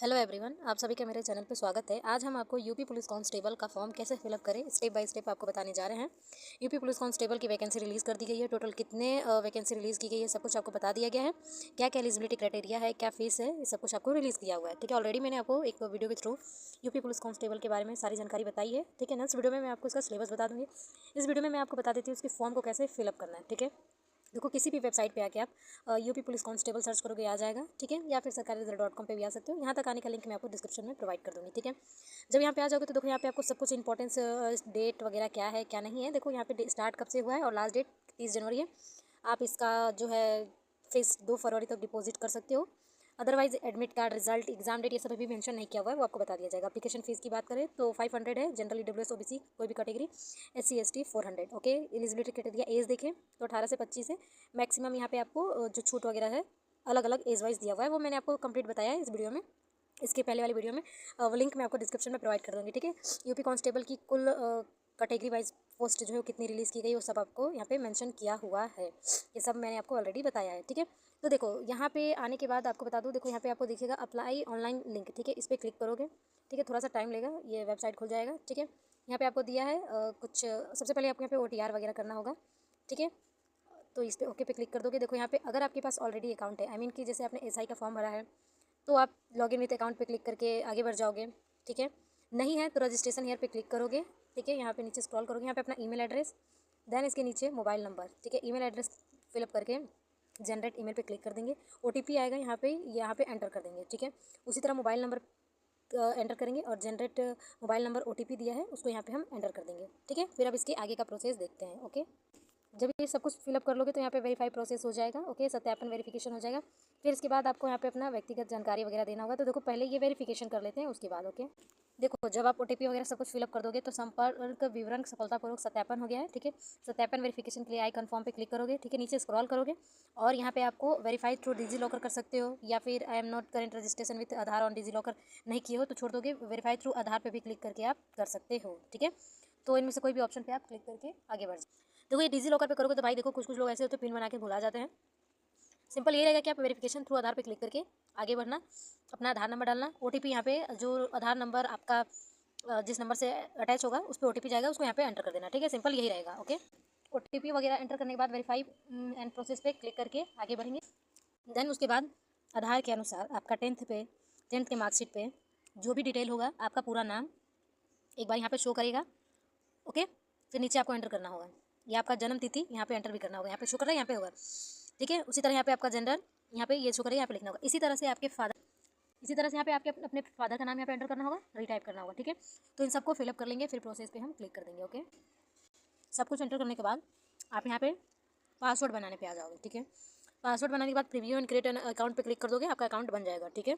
Hello everyone, आप सभी का मेरे चैनल पर स्वागत है। आज हम आपको यूपी पुलिस कांस्टेबल का फॉर्म कैसे फिलअप करें स्टेप बाय स्टेप आपको बताने जा रहे हैं। यूपी पुलिस कांस्टेबल की वैकेंसी रिलीज़ कर दी गई है। टोटल कितने वैकेंसी रिलीज़ की गई है सब कुछ आपको बता दिया गया है। क्या क्या एलिजिबिलिटी क्राइटेरिया है, क्या फीस है, ये सब कुछ आपको रिलीज़ किया हुआ है। ठीक है, ऑलरेडी मैंने आपको एक वीडियो के थ्रू यूपी पुलिस कांस्टेबल के बारे में सारी जानकारी बताई है। ठीक है, नेक्स्ट वीडियो में मैं आपको इसका सिलेबस बता दूँगी। इस वीडियो में मैं आपको बता देती हूँ उसकी फॉर्म को कैसे फिलअप करना है। ठीक है, देखो किसी भी वेबसाइट पे आके आप यूपी पुलिस कांस्टेबल सर्च करोगे आ जाएगा। ठीक है, या फिर सरकारी.com पे भी आ सकते हो। यहाँ तक आने का लिंक मैं आपको डिस्क्रिप्शन में प्रोवाइड कर दूँगी। ठीक है, जब यहाँ पे आ जाओगे तो देखो यहाँ पे आपको सब कुछ इंपॉर्टेंस डेट वगैरह क्या है क्या नहीं है। देखो यहाँ पे स्टार्ट कब से हुआ है और लास्ट डेट 30 जनवरी है। आप इसका जो है फीस 2 फरवरी तक डिपॉजिट कर सकते हो। Otherwise admit card, result, exam date ये सब अभी मेंशन नहीं किया हुआ है, वो आपको बता दिया जाएगा। एप्लीकेशन फीस की बात करें तो 500 है। जनरल, EWS, OBC कोई भी category, SC ST 400। Okay, eligibility criteria age देखें तो 18 से 25 है। मैक्सिमम यहाँ पे आपको जो छूट वगैरह है अलग अलग एज वाइज दिया हुआ है, वो मैंने आपको कंप्लीट बताया है इस वीडियो में। इसके पहले वाली वीडियो में वो लिंक मैं आपको डिस्क्रिप्शन में प्रोवाइड कर दूँगी। ठीक है, यूपी कांस्टेबल की कुल कैटेगरी वाइज पोस्ट जो है कितनी रिलीज़ की गई वो सब आपको यहाँ पे मेंशन किया हुआ है। ये सब मैंने आपको ऑलरेडी बताया है। ठीक है, तो देखो यहाँ पे आने के बाद आपको बता दूँ, देखो यहाँ पे आपको दिखेगा अप्लाई ऑनलाइन लिंक। ठीक है, इस पर क्लिक करोगे। ठीक है, थोड़ा सा टाइम लेगा, ये वेबसाइट खुल जाएगा। ठीक है, यहाँ पे आपको दिया है कुछ, सबसे पहले आपको यहाँ पे OTR वगैरह करना होगा। ठीक है, तो इस पर ओके पे क्लिक कर दोगे। देखो यहाँ पे अगर आपके पास ऑलरेडी अकाउंट है, आई मीन कि जैसे आपने SI का फॉर्म भरा है, तो आप लॉगिन विथ अकाउंट पे क्लिक करके आगे बढ़ जाओगे। ठीक है, नहीं है तो रजिस्ट्रेशन हेयर पे क्लिक करोगे। ठीक है, यहाँ पे नीचे स्क्रॉल करोगे, यहाँ पे अपना ईमेल एड्रेस, देन इसके नीचे मोबाइल नंबर। ठीक है, ईमेल एड्रेस फिलअप करके जनरेट ईमेल पे क्लिक कर देंगे। OTP आएगा, यहाँ पे एंटर कर देंगे। ठीक है, उसी तरह मोबाइल नंबर एंटर करेंगे और जनरेट मोबाइल नंबर OTP दिया है उसको यहाँ पे हम एंटर कर देंगे। ठीक है, फिर अब इसके आगे का प्रोसेस देखते हैं। ओके, जब ये सब कुछ फिलअप कर लोगे तो यहाँ पे वेरीफाई प्रोसेस हो जाएगा। ओके, सत्यापन वेरिफिकेशन हो जाएगा। फिर इसके बाद आपको यहाँ पे अपना व्यक्तिगत जानकारी वगैरह देना होगा। तो देखो पहले ये वेरिफिकेशन कर लेते हैं, उसके बाद। ओके, देखो जब आप OTP वगैरह सब कुछ फिलअप कर दोगे तो संपर्क विवरण सफलतापूर्वक सत्यापन हो गया है। ठीक है, सत्यापन वेरिफिकेशन के लिए आई कन्फर्म पे क्लिक करोगे। ठीक है, नीचे स्क्रॉल करोगे और यहाँ पे आपको वेरीफाई थ्रू डिजी लॉकर कर सकते हो, या फिर I am not current registration with Aadhaar on DigiLocker नहीं किए हो तो छोड़ दोगे। वेरीफाई थ्रू आधार पे भी क्लिक करके आप कर सकते हो। ठीक है, तो इनमें से कोई भी ऑप्शन पे आप क्लिक करके आगे बढ़ जाओ। देखो ये डिजी लॉकर पे करोगे तो भाई देखो कुछ लोग ऐसे होते हैं पिन बना के भुला जाते हैं। सिंपल ये रहेगा कि आप वेरिफिकेशन थ्रू आधार पे क्लिक करके आगे बढ़ना, अपना आधार नंबर डालना, OTP यहाँ पे जो आधार नंबर आपका जिस नंबर से अटैच होगा उस पर OTP जाएगा, उसको यहाँ पे एंटर कर देना। ठीक है, सिंपल यही रहेगा। ओके, OTP वगैरह एंटर करने के बाद वेरीफाई एंड प्रोसेस पे क्लिक करके आगे बढ़ेंगे। देन उसके बाद आधार के अनुसार आपका टेंथ के मार्कशीट पे जो भी डिटेल होगा, आपका पूरा नाम एक बार यहाँ पे शो करेगा। ओके, फिर नीचे आपको एंटर करना होगा, ये आपका जन्म तिथि यहाँ पे एंटर भी करना होगा। यहाँ पे शो कर रहा है, यहाँ पे होगा। ठीक है, उसी तरह यहाँ पे आपका जेंडर यहाँ पे ये शो करेगा, यहाँ पे लिखना होगा। इसी तरह से यहाँ पे आपके अपने फादर का नाम यहाँ पे एंटर करना होगा, रीटाइप करना होगा। ठीक है, तो इन सबको फिलअप कर लेंगे, फिर प्रोसेस पे हम क्लिक कर देंगे। ओके, सब कुछ एंटर करने के बाद आप यहाँ पे पासवर्ड बनाने पे आ जाओगे। ठीक है, पासवर्ड बनाने के बाद preview and create an account पे क्लिक कर दोगे, आपका अकाउंट बन जाएगा। ठीक है,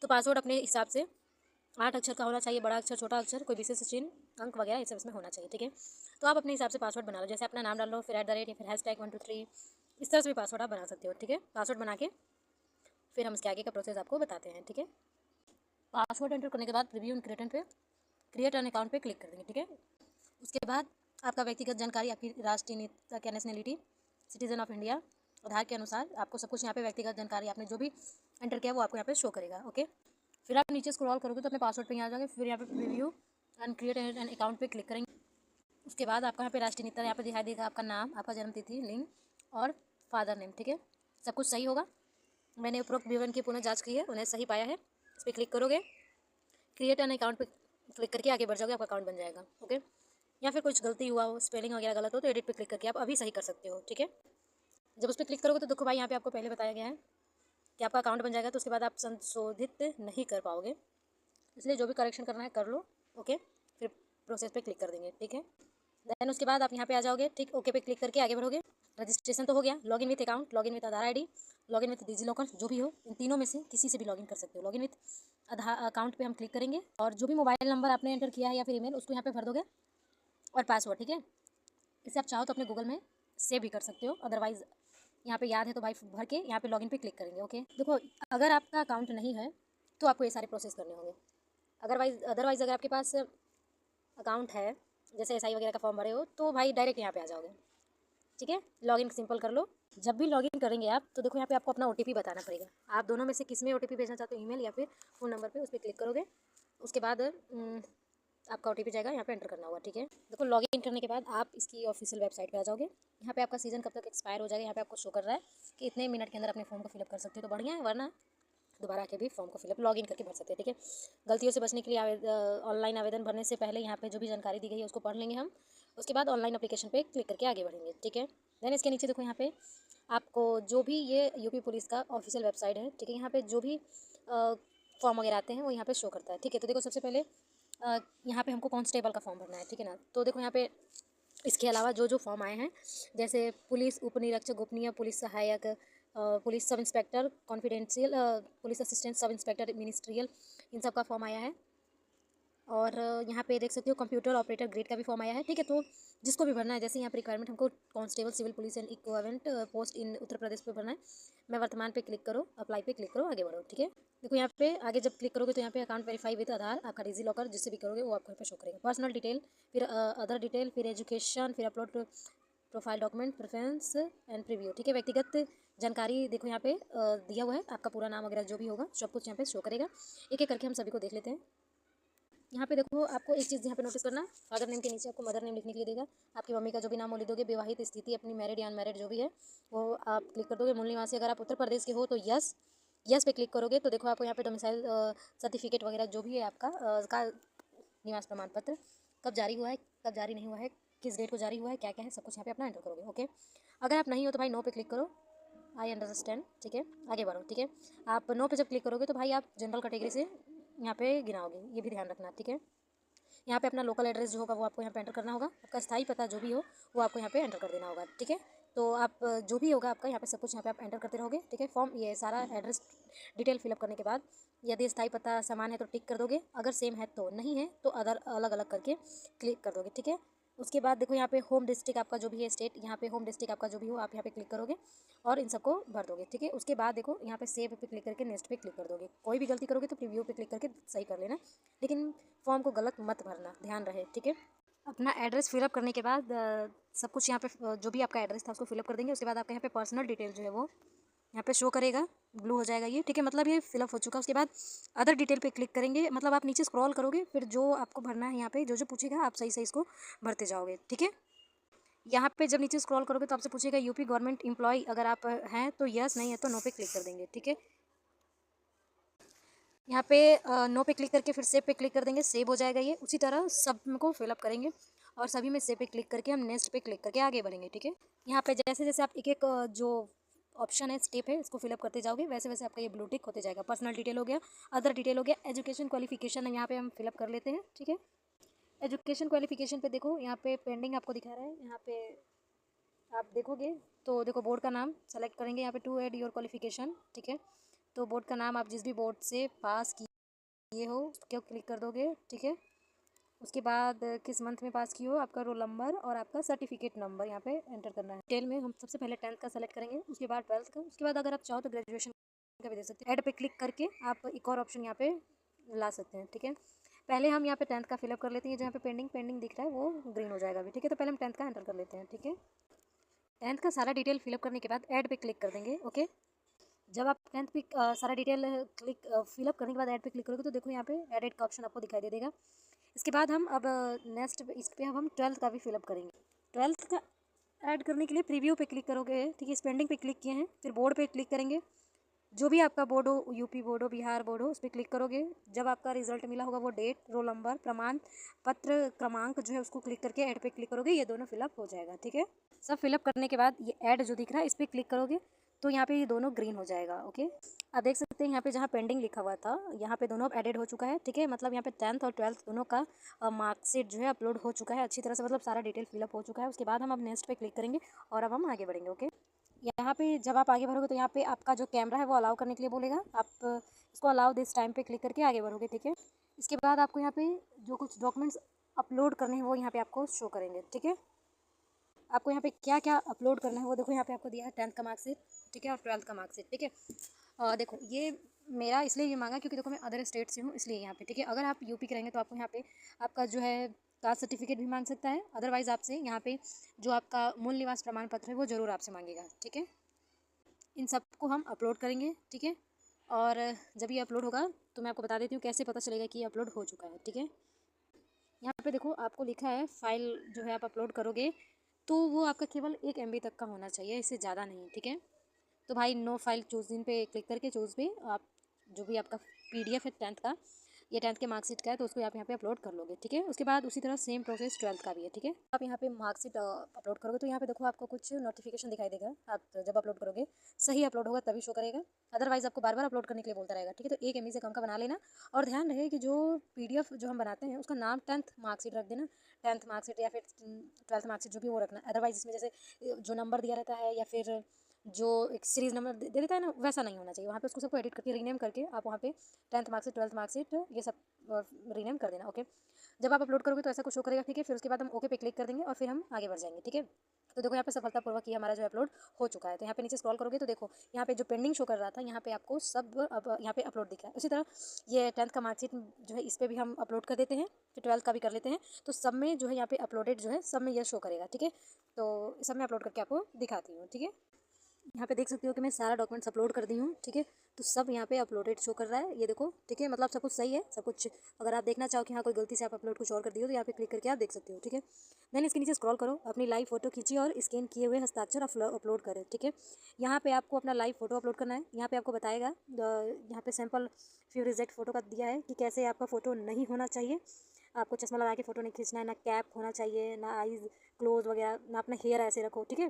तो पासवर्ड अपने हिसाब से 8 अक्षर का होना चाहिए, बड़ा अक्षर, छोटा अक्षर, कोई विशेष चिन्ह, अंक वगैरह ये सब इसमें होना चाहिए। ठीक है, तो आप अपने हिसाब से पासवर्ड बना लो, जैसे अपना नाम डाल लो, फिर @ या फिर #123 इस तरह से भी पासवर्ड आप बना सकते हो। ठीक है, पासवर्ड बना के फिर हम इसके आगे का प्रोसेस आपको बताते हैं। ठीक है, पासवर्ड एंटर करने के बाद preview and create an account पे क्लिक कर देंगे। ठीक है, उसके बाद आपका व्यक्तिगत जानकारी, आपकी राष्ट्रीयता क्या, नेशनलिटी, सिटीजन ऑफ इंडिया, आधार के अनुसार आपको सब कुछ यहाँ पे व्यक्तिगत जानकारी आपने जो भी एंटर किया वो आपको यहाँ पे शो करेगा। ओके, फिर आप नीचे स्क्रॉल करोगे तो अपने पासवर्ड पे यहाँ आ जाओगे, फिर यहाँ पे preview and create an account पे क्लिक करेंगे। उसके बाद आपका यहाँ पे राष्ट्रीयता यहाँ पे दिखाई देगा, आपका नाम, आपका जन्म तिथि, लिंग और फादर नेम। ठीक है, सब कुछ सही होगा। मैंने उपरोक्त विवरण की पुनः जाँच की है, उन्हें सही पाया है। इस पर क्लिक करोगे, क्रिएट एन अकाउंट पे क्लिक करके आगे बढ़ जाओगे, आपका अकाउंट बन जाएगा। ओके, या फिर कुछ गलती हुआ हो, स्पेलिंग वगैरह गलत हो तो एडिट पे क्लिक करके आप अभी सही कर सकते हो। ठीक है, जब उस पर क्लिक करोगे तो देखो भाई यहाँ पे आपको पहले बताया गया है कि आपका अकाउंट बन जाएगा, तो उसके बाद आप संशोधित नहीं कर पाओगे, इसलिए जो भी करेक्शन करना है कर लो। ओके, फिर प्रोसेस पे क्लिक कर देंगे। ठीक है, देन उसके बाद आप यहाँ पे आ जाओगे। ठीक, ओके पे क्लिक करके आगे बढ़ोगे। रजिस्ट्रेशन तो हो गया, login with account, login with Aadhaar ID, login with DigiLocker, जो भी हो इन तीनों में से किसी से भी लॉगिन कर सकते हो। लॉगिन विथ आधार अकाउंट पे हम क्लिक करेंगे और जो भी मोबाइल नंबर आपने एंटर किया है या फिर ईमेल उसको यहाँ पे भर दोगे और पासवर्ड। ठीक है, इसे आप चाहो तो अपने गूगल में सेव भी कर सकते हो, अदरवाइज यहाँ पे याद है तो भाई भर के यहाँ पे लॉगिन पे क्लिक करेंगे। ओके, देखो अगर आपका अकाउंट नहीं है तो आपको ये सारे प्रोसेस करने होंगे। अदरवाइज अगर आपके पास अकाउंट है, जैसे SI वगैरह का फॉर्म भरे हो, तो भाई डायरेक्ट यहाँ पे आ जाओगे। ठीक है, लॉगिन सिंपल कर लो, जब भी लॉगिन करेंगे आप तो देखो यहाँ पे आपको अपना ओटीपी बताना पड़ेगा। आप दोनों में से किस में ओटीपी भेजना चाहते हो, ईमेल या फिर फ़ोन नंबर पे, उस पर क्लिक करोगे। उसके बाद आपका ओटीपी जाएगा, यहाँ पे एंटर करना होगा। ठीक है, देखो लॉगिन करने के बाद आप इसकी ऑफिशियल वेबसाइट पे आ जाओगे। यहाँ पे आपका सीजन कब तक एक्सपायर हो जाएगा, यहाँ पे आपको शो कर रहा है कि इतने मिनट के अंदर अपने फॉर्म को फिलअप कर सकते हो, तो बढ़िया है, वरना दोबारा के भी फॉर्म को फिलअप लॉगिन करके भर सकते हैं। ठीक है, गलतियों से बचने के लिए ऑनलाइन आवेदन भरने से पहले यहाँ पे जो भी जानकारी दी गई है उसको पढ़ लेंगे हम। उसके बाद ऑनलाइन एप्लीकेशन पे क्लिक करके आगे बढ़ेंगे। ठीक है, देन इसके नीचे देखो यहाँ पे आपको जो भी ये यूपी पुलिस का ऑफिशियल वेबसाइट है, ठीक है, यहाँ पे जो भी फॉर्म वगैरह आते हैं वो यहाँ पे शो करता है। ठीक है, तो देखो सबसे पहले यहाँ पे हमको कांस्टेबल का फॉर्म भरना है। ठीक है ना, तो देखो यहाँ पे इसके अलावा जो जो फॉर्म आए हैं, जैसे पुलिस उप निरीक्षक गोपनीय, पुलिस सहायक, police sub inspector confidential, police assistant sub inspector ministerial, इन सब का फॉर्म आया है। और यहाँ पे देख सकते हो कंप्यूटर ऑपरेटर ग्रेड का भी फॉर्म आया है। ठीक है, तो जिसको भी भरना है, जैसे यहाँ पे रिक्वायरमेंट हमको constable civil police and equivalent post in Uttar Pradesh पे भरना है। मैं वर्तमान पे क्लिक करो, अप्लाई पे क्लिक करो, आगे बढ़ो। ठीक है, देखो यहाँ पे आगे जब क्लिक करोगे तो यहाँ पे अकाउंट वेरीफाई विद आधार, आपका डिजी लॉकर जिससे भी करोगे वो आपको यहाँ पे शो करेगा। पर्सनल डिटेल, फिर अदर डिटेल, फिर एजुकेशन, फिर upload profile document, preference and preview. ठीक है, व्यक्तिगत जानकारी देखो यहाँ पे दिया हुआ है, आपका पूरा नाम वगैरह जो भी होगा सब कुछ यहाँ पे शो करेगा। एक एक करके हम सभी को देख लेते हैं। यहाँ पे देखो आपको एक चीज़ यहाँ पे नोटिस करना, फादर नेम के नीचे आपको मदर नेम लिखने के लिए देगा। आपकी मम्मी का जो भी नाम वो लिख दोगे, विवाहित स्थिति अपनी मैरिड या अनमैरिड जो भी है वो आप क्लिक कर दोगे। मूल निवासी अगर आप उत्तर प्रदेश के हो तो यस, यस पे क्लिक करोगे तो देखो आपको यहाँ पे डोमिसाइल सर्टिफिकेट वगैरह जो भी है आपका का निवास प्रमाण पत्र कब जारी हुआ है, कब जारी नहीं हुआ है, किस डेट को जारी हुआ है, क्या क्या है, सब कुछ यहाँ पे अपना एंटर करोगे। ओके, अगर आप नहीं हो तो भाई नो पे क्लिक करो, आई अंडरस्टैंड। ठीक है, आगे बढ़ो। ठीक है, आप नो पे जब क्लिक करोगे तो भाई आप जनरल कैटेगरी से यहाँ पे गिनाओगे, ये भी ध्यान रखना। ठीक है, यहाँ पे अपना लोकल एड्रेस जो होगा वो आपको यहाँ पे एंटर करना होगा। आपका स्थायी पता जो भी हो वो आपको यहाँ पे एंटर कर देना होगा। ठीक है, तो आप जो भी होगा आपका यहाँ पे सब कुछ यहाँ पे आप एंटर करते रहोगे। ठीक है, फॉर्म ये सारा एड्रेस डिटेल फिलअप करने के बाद यदि स्थायी पता समान है तो टिक कर दोगे, अगर सेम है तो नहीं है तो अदर अलग अलग करके क्लिक कर दोगे। ठीक है, उसके बाद देखो यहाँ पे होम डिस्ट्रिक्ट आपका जो भी है स्टेट, यहाँ पे होम डिस्ट्रिक्ट आपका जो भी हो आप यहाँ पे क्लिक करोगे और इन सबको भर दोगे। ठीक है, उसके बाद देखो यहाँ पे सेव पे क्लिक करके नेक्स्ट पे क्लिक कर दोगे। कोई भी गलती करोगे तो प्रीव्यू पे क्लिक करके सही कर लेना, लेकिन फॉर्म को गलत मत भरना, ध्यान रहे। ठीक है, अपना एड्रेस फिलअप करने के बाद सब कुछ यहाँ पे जो भी आपका एड्रेस था उसको फिलअप कर देंगे। उसके बाद आपका यहाँ पे पर्सनल डिटेल जो है वो यहाँ पे शो करेगा, ब्लू हो जाएगा ये। ठीक है, मतलब ये फिलअप हो चुका है। उसके बाद अदर डिटेल पे क्लिक करेंगे, मतलब आप नीचे स्क्रॉल करोगे, फिर जो आपको भरना है यहाँ पे जो जो पूछेगा आप सही सही इसको भरते जाओगे। ठीक है, यहाँ पे जब नीचे स्क्रॉल करोगे तो आपसे पूछेगा यूपी गवर्नमेंट एम्प्लॉय, अगर आप हैं तो यस, नहीं है तो नो पे क्लिक कर देंगे। ठीक है, यहाँ पे नो पे क्लिक करके फिर सेव पे क्लिक कर देंगे, सेव हो जाएगा ये। उसी तरह सब को फिलअप करेंगे और सभी में सेव पे क्लिक करके हम नेक्स्ट पे क्लिक करके आगे बढ़ेंगे। ठीक है, यहाँ पे जैसे जैसे आप एक एक जो ऑप्शन है स्टेप है इसको फिलअप करते जाओगे वैसे वैसे आपका ये ब्लू टिक होते जाएगा। पर्सनल डिटेल हो गया, अदर डिटेल हो गया, एजुकेशन क्वालिफिकेशन है यहाँ पे हम फिलअप कर लेते हैं। ठीक है, एजुकेशन क्वालिफिकेशन पे देखो यहाँ पे पेंडिंग आपको दिखा रहा है, यहाँ पे आप देखोगे तो देखो बोर्ड का नाम सेलेक्ट करेंगे यहाँ पे टू ऐड योर क्वालिफिकेशन। ठीक है, तो बोर्ड का नाम आप जिस भी बोर्ड से पास किए हो उसको क्लिक कर दोगे। ठीक है, उसके बाद किस मंथ में पास किए हो, आपका रोल नंबर और आपका सर्टिफिकेट नंबर यहाँ पे एंटर करना है। डिटेल में हम सबसे पहले 10th का सेलेक्ट करेंगे, उसके बाद 12th का, उसके बाद अगर आप चाहो तो ग्रेजुएशन का भी दे सकते हैं। ऐड पे क्लिक करके आप एक और ऑप्शन यहाँ पे ला सकते हैं। ठीक है, पहले हम यहाँ पे 10th का फिलअप कर लेते हैं, जहाँ पे पेंडिंग पेंडिंग दिख रहा है वो ग्रीन हो जाएगा अभी। ठीक है, तो पहले हम 10th का एंटर कर लेते हैं। ठीक है, 10th का सारा डिटेल फिलअप करने के बाद ऐड पे क्लिक कर देंगे। ओके, जब आप 10th पे सारा डिटेल क्लिक फिलअप करने के बाद ऐड पे क्लिक करोगे तो देखो यहाँ पे एडिट का ऑप्शन आपको दिखाई दे देगा। इसके बाद हम अब नेक्स्ट इस पे अब हम 12th का भी फिलअप करेंगे। 12th का ऐड करने के लिए प्रीव्यू पे क्लिक करोगे। ठीक है, स्पेंडिंग पे क्लिक किए हैं, फिर बोर्ड पे क्लिक करेंगे, जो भी आपका बोर्ड हो, यूपी बोर्ड हो, बिहार बोर्ड हो, उस पर क्लिक करोगे। जब आपका रिजल्ट मिला होगा वो डेट, रोल नंबर, प्रमाण पत्र क्रमांक जो है उसको क्लिक करके ऐड पे क्लिक करोगे, ये दोनों फिलअप हो जाएगा। ठीक है, सब फिलअप करने के बाद ये ऐड जो दिख रहा है इस पर क्लिक करोगे तो यहाँ पे ये दोनों ग्रीन हो जाएगा। ओके, आप देख सकते हैं यहाँ पे जहाँ पेंडिंग लिखा हुआ था यहाँ पे दोनों अब एडेड हो चुका है। ठीक है, मतलब यहाँ पे 10th और 12th दोनों का मार्कशीट जो है अपलोड हो चुका है अच्छी तरह से, मतलब सारा डिटेल फिलअप हो चुका है। उसके बाद हम अब नेक्स्ट पे क्लिक करेंगे और अब हम आगे बढ़ेंगे। ओके, यहाँ पे जब आप आगे बढ़ोगे तो यहाँ पे आपका जो कैमरा है वो अलाउ करने के लिए बोलेगा, आप इसको अलाउ दिस टाइम पे क्लिक करके आगे बढ़ोगे। ठीक है, इसके बाद आपको यहाँ पे जो कुछ डॉक्यूमेंट्स अपलोड करने हैं वो यहाँ पे आपको शो करेंगे। ठीक है, आपको यहाँ पे क्या क्या अपलोड करना है वो देखो यहाँ पे आपको दिया है 10th का मार्कशीट, ठीक है, और 12th का मार्कशीट। ठीक है, देखो ये मेरा इसलिए ये मांगा क्योंकि देखो मैं अदर स्टेट से हूँ इसलिए यहाँ पे। ठीक है, अगर आप यूपी के रहेंगे तो आपको यहाँ पे आपका जो है कास्ट सर्टिफिकेट भी मांग सकता है, अदरवाइज़ आपसे यहाँ पे जो आपका मूल निवास प्रमाण पत्र है वो ज़रूर आपसे मांगेगा। ठीक है, इन सबको हम अपलोड करेंगे, ठीक है। और जब ये अपलोड होगा तो मैं आपको बता देती हूँ कैसे पता चलेगा कि ये अपलोड हो चुका है, ठीक है। यहाँ पे देखो आपको लिखा है फाइल जो है आप अपलोड करोगे तो वो आपका केवल 1 MB तक का होना चाहिए, इससे ज़्यादा नहीं, ठीक है। तो भाई नो फाइल चूज़ इन पे क्लिक करके चूज़ पे आप जो भी आपका PDF है 10th का, ये 10th के मार्कशीट का है, तो उसको आप यहाँ पे अपलोड कर लोगे, ठीक है। उसके बाद उसी तरह सेम प्रोसेस 12th का भी है, ठीक है। आप यहाँ पे मार्कशीट अपलोड करोगे तो यहाँ पे देखो आपको कुछ नोटिफिकेशन दिखाई देगा। आप जब अपलोड करोगे सही अपलोड होगा तभी शो करेगा, अदरवाइज आपको बार बार अपलोड करने के लिए बोलता रहेगा, ठीक है। तो 1 MB से कम का बना लेना और ध्यान रहे कि जो PDF जो हम बनाते हैं उसका नाम 10th मार्कशीट रख देना, 10th मार्कशीट या फिर 12th मार्कशीट जो भी वो रखना। अदरवाइज इसमें जैसे जो नंबर दिया रहता है या फिर जो एक सीरीज़ नंबर दे देता है ना, वैसा नहीं होना चाहिए। वहाँ पे उसको सबको एडिट करके रीनेम करके आप वहाँ पे 10th मार्कशीट 12th मार्कशीट ये सब रीनेम कर देना, ओके। जब आप अपलोड करोगे तो ऐसा कुछ शो करेगा, ठीक है। फिर उसके बाद हम ओके पे क्लिक कर देंगे और फिर हम आगे बढ़ जाएंगे, ठीक है। तो देखो यहाँ पे सफलतापूर्वक ये हमारा जो अपलोड हो चुका है। तो यहाँ पे नीचे स्क्रॉल करोगे तो देखो यहाँ पे जो पेंडिंग शो कर रहा था यहाँ पे आपको सब अब यहाँ पे अपलोड दिखा है। उसी तरह ये 10th का मार्कशीट जो है इस पर भी हम अपलोड कर देते हैं, फिर 12th का भी कर लेते हैं। तो सब में जो है यहाँ पे अपलोडेड जो है सब में ये शो करेगा, ठीक है। तो सब में अपलोड करके आपको दिखाती हूँ, ठीक है। यहाँ पे देख सकते हो कि मैं सारा डॉक्यूमेंट्स अपलोड कर दी हूँ, ठीक है। तो सब यहाँ पे अपलोडेड शो कर रहा है, ये देखो, ठीक है। मतलब सब कुछ सही है, सब कुछ। अगर आप देखना चाहो कि हाँ कोई गलती से आप अपलोड कुछ और कर दियो तो यहाँ पे क्लिक करके आप देख सकते हो, ठीक है। देन इसके नीचे स्क्रॉल करो, अपनी लाइव फोटो खींचिए और स्कैन किए हुए हस्ताक्षर अपलोड करें, ठीक है। यहाँ पे आपको अपना लाइव फोटो अपलोड करना है। यहाँ पे आपको बताएगा, यहाँ पे सैम्पल फ्यू रिजेक्ट फोटो का दिया है कि कैसे आपका फोटो नहीं होना चाहिए। आपको चश्मा लगा के फोटो नहीं खींचना है, ना कैप होना चाहिए, ना आईज क्लोज वगैरह, ना अपना हेयर ऐसे रखो, ठीक है।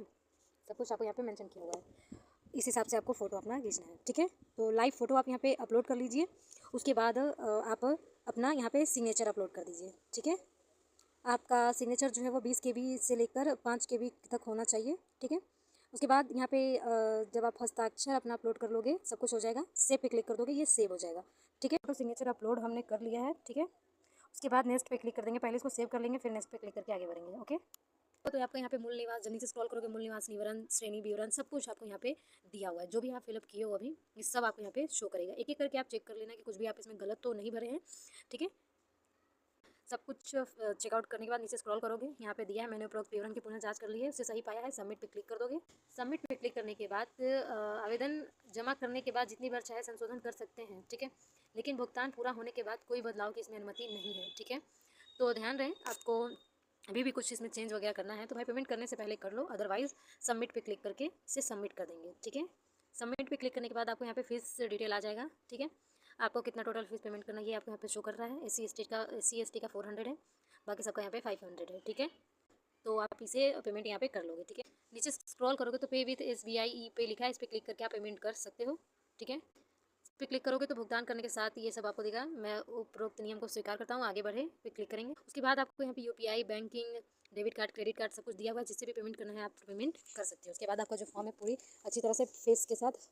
सब कुछ आपको यहाँ पे मेंशन किया हुआ है। इस हिसाब से आपको फ़ोटो अपना खींचना है, ठीक है। तो लाइव फ़ोटो आप यहाँ पे अपलोड कर लीजिए। उसके बाद आप अपना यहाँ पे सिग्नेचर अपलोड कर दीजिए, ठीक है। आपका सिग्नेचर जो है वो 20 KB से लेकर 5 KB तक होना चाहिए, ठीक है। उसके बाद यहाँ पे जब आप हस्ताक्षर अपना अपलोड कर लोगे सब कुछ हो जाएगा, सेव पे क्लिक कर दोगे, ये सेव हो जाएगा, ठीक है। तो सिग्नेचर अपलोड हमने कर लिया है, ठीक है। उसके बाद नेक्स्ट पे क्लिक कर देंगे, पहले इसको सेव कर लेंगे फिर नेक्स्ट पे क्लिक करके आगे बढ़ेंगे, ओके। तो आपको यहाँ पे मूल निवास, जब नीचे स्क्रॉल करोगे मूल निवास विवरण, श्रेणी विवरण, सब कुछ आपको यहाँ पे दिया हुआ है। जो भी आप फिलअप किए हो अभी ये सब आपको यहाँ पे शो करेगा। एक एक करके आप चेक कर लेना कि कुछ भी आप इसमें गलत तो नहीं भरे हैं, ठीक है। सब कुछ चेकआउट करने के बाद नीचे स्क्रॉल करोगे, यहाँ पे दिया है मैंने उपरोक्त विवरण की पुनः जांच कर ली है, उससे सही पाया है, सबमिट पे क्लिक कर दोगे। सबमिट पे क्लिक करने के बाद आवेदन जमा करने के बाद जितनी बार चाहे संशोधन कर सकते हैं, ठीक है। लेकिन भुगतान पूरा होने के बाद कोई बदलाव की इसमें अनुमति नहीं है, ठीक है। तो ध्यान रहे, आपको अभी भी कुछ इसमें चेंज वगैरह करना है तो भाई पेमेंट करने से पहले कर लो, अदरवाइज सबमिट पे क्लिक करके इसे सबमिट कर देंगे, ठीक है। सबमिट पे क्लिक करने के बाद आपको यहाँ पे फीस डिटेल आ जाएगा, ठीक है। आपको कितना टोटल फीस पेमेंट करना है ये आपको यहाँ पे शो कर रहा है। SC ST का 400 है, बाकी सबका यहाँ पे 500 है, ठीक है। तो आप इसे पेमेंट यहाँ पे कर लोगे, ठीक है। नीचे स्क्रॉल करोगे तो पे विथ SBI ई पे लिखा है, इस पर क्लिक करके आप पेमेंट कर सकते हो, ठीक है। पे क्लिक करोगे तो भुगतान करने के साथ ये सब आपको देगा। मैं उपरोक्त नियम को स्वीकार करता हूँ, आगे बढ़े पे क्लिक करेंगे। उसके बाद आपको यहाँ पे UPI, banking, debit card, credit card सब कुछ दिया हुआ है, जिससे भी पेमेंट करना है आप पेमेंट कर सकते हो। उसके बाद आपका जो फॉर्म है पूरी अच्छी तरह से फेस के साथ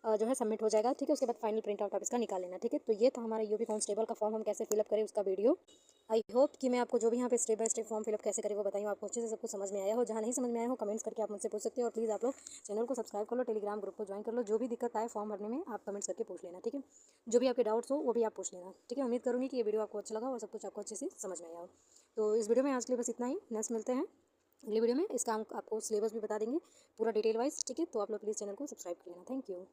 जो है सबमिट हो जाएगा, ठीक है। उसके बाद फाइनल प्रिंट आउट आप इसका निकाल लेना, ठीक है। तो ये था हमारा यूपी कांस्टेबल का फॉर्म हम कैसे फिलअप करें उसका वीडियो। आई होप कि मैं आपको जो भी यहाँ पे step by step form fill up कैसे करें वो बताई हूँ, आपको अच्छे से सब कुछ समझ में आया हो। जहाँ नहीं समझ में आया हो कमेंट्स करके आप मुझसे पूछ सकते हो। और प्लीज़ आप लोग चैनल को सब्सक्राइब कर लो, टेलीग्राम ग्रुप को ज्वाइन कर लो। जो भी दिक्कत आए फॉर्म भरने में आप कमेंट्स करके पूछ लेना, ठीक है। जो भी आपके डाउट्स हो वो भी आप पूछ लेना, ठीक है। उम्मीद करूँगी कि ये वीडियो आपको अच्छा लगा और सब कुछ आपको अच्छे से समझ में आया हो। तो इस वीडियो में आज के लिए बस इतना ही, नेक्स्ट मिलते हैं अगली वीडियो में। इसका हम आपको सिलेबस भी बता देंगे पूरा डिटेल वाइज, ठीक है। तो आप लोग प्लीज़ चैनल को सब्सक्राइब कर लेना। Thank you.